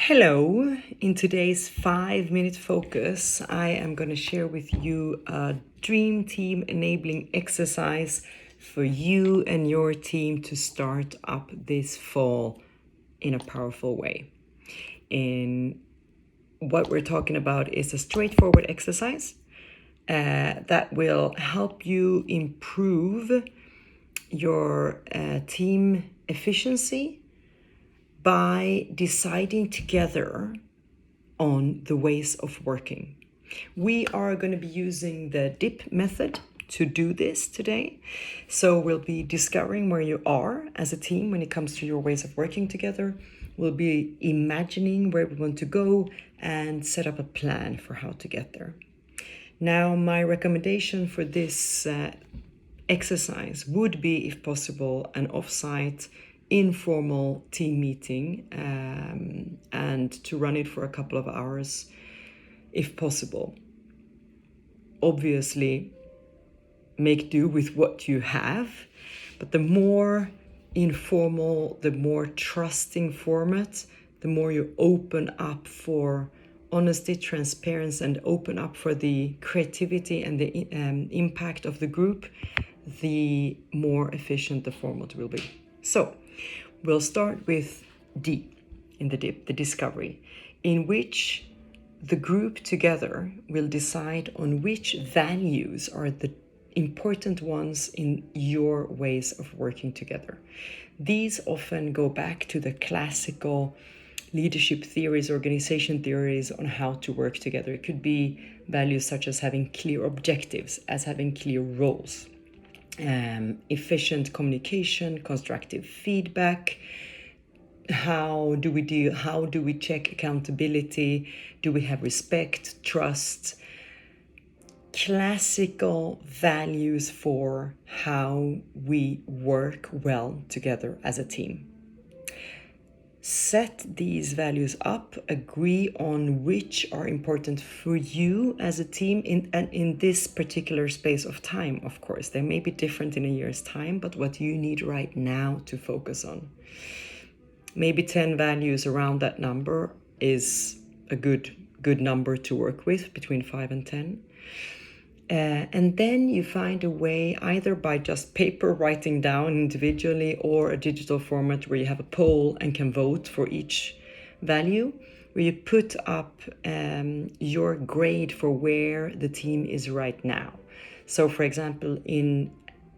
Hello, in today's 5-minute focus, I am going to share with you a dream team enabling exercise for you and your team to start up this fall in a powerful way. And what we're talking about is a straightforward exercise that will help you improve your team efficiency by deciding together on the ways of working. We are going to be using the DIP method to do this today. So we'll be discovering where you are as a team when it comes to your ways of working together. We'll be imagining where we want to go and set up a plan for how to get there. Now, my recommendation for this exercise would be, if possible, an offsite informal team meeting and to run it for a couple of hours if possible. Obviously, make do with what you have, but the more informal, the more trusting format, the more you open up for honesty, transparency, and open up for the creativity and the impact of the group, the more efficient the format will be. So we'll start with D in the DIP, the discovery, in which the group together will decide on which values are the important ones in your ways of working together. These often go back to the classical leadership theories, organization theories on how to work together. It could be values such as having clear objectives, as having clear roles, efficient communication, constructive feedback. How do we check accountability? Do we have respect, trust? Classical values for how we work well together as a team. Set these values up, agree on which are important for you as a team in this particular space of time, of course. They may be different in a year's time, but what you need right now to focus on. Maybe 10 values around that number is a good number to work with, between 5 and 10. And then you find a way, either by just paper writing down individually or a digital format where you have a poll and can vote for each value, where you put up your grade for where the team is right now. So, for example, in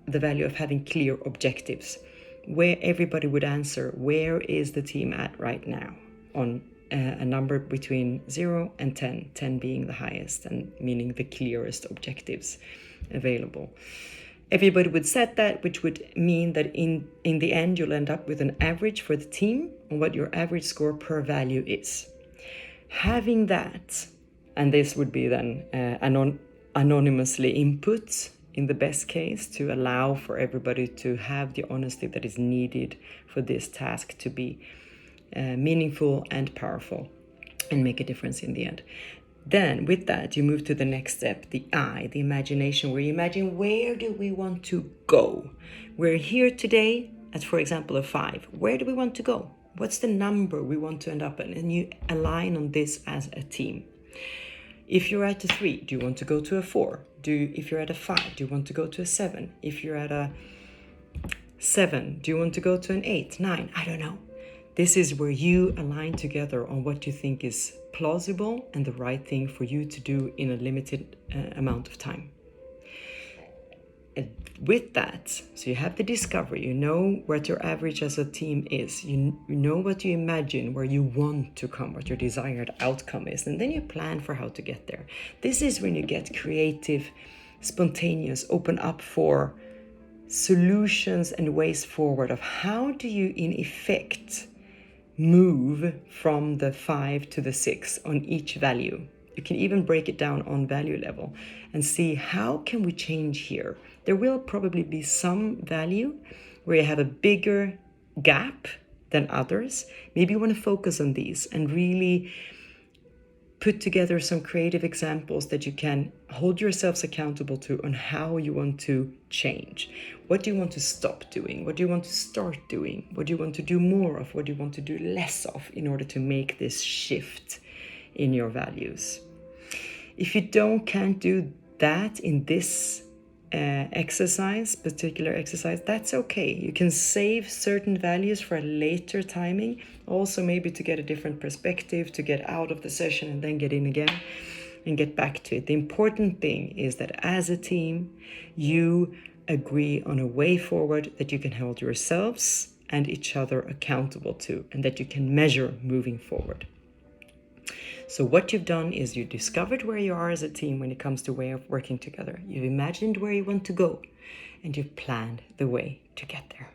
the value of having clear objectives, where everybody would answer, where is the team at right now, on a number between 0 and 10, 10 being the highest and meaning the clearest objectives available. Everybody would set that, which would mean that in the end, you'll end up with an average for the team on what your average score per value is. Having that, and this would be then anonymously input in the best case to allow for everybody to have the honesty that is needed for this task to be meaningful and powerful and make a difference in the end. Then with that, you move to the next step, the I, the imagination, where you imagine, where do we want to go? We're here today at, for example, a 5. Where do we want to go? What's the number we want to end up in? And you align on this as a team. If you're at a 3, do you want to go to a 4? If you're at a 5, do you want to go to a 7? If you're at a 7, do you want to go to an 8, 9? I don't know. This is where you align together on what you think is plausible and the right thing for you to do in a limited amount of time. And with that, so you have the discovery, you know what your average as a team is, you know what you imagine, where you want to come, what your desired outcome is, and then you plan for how to get there. This is when you get creative, spontaneous, open up for solutions and ways forward of how do you, in effect, move from the 5 to the 6 on each value. You can even break it down on value level and see how can we change here. There will probably be some value where you have a bigger gap than others. Maybe you want to focus on these and really put together some creative examples that you can hold yourselves accountable to on how you want to change. What do you want to stop doing? What do you want to start doing? What do you want to do more of? What do you want to do less of in order to make this shift in your values? If you can't do that in this particular exercise, that's okay. You can save certain values for a later timing, also maybe to get a different perspective, to get out of the session and then get in again and get back to it. The important thing is that as a team, you agree on a way forward that you can hold yourselves and each other accountable to, and that you can measure moving forward. So what you've done is you discovered where you are as a team when it comes to way of working together. You've imagined where you want to go, and you've planned the way to get there.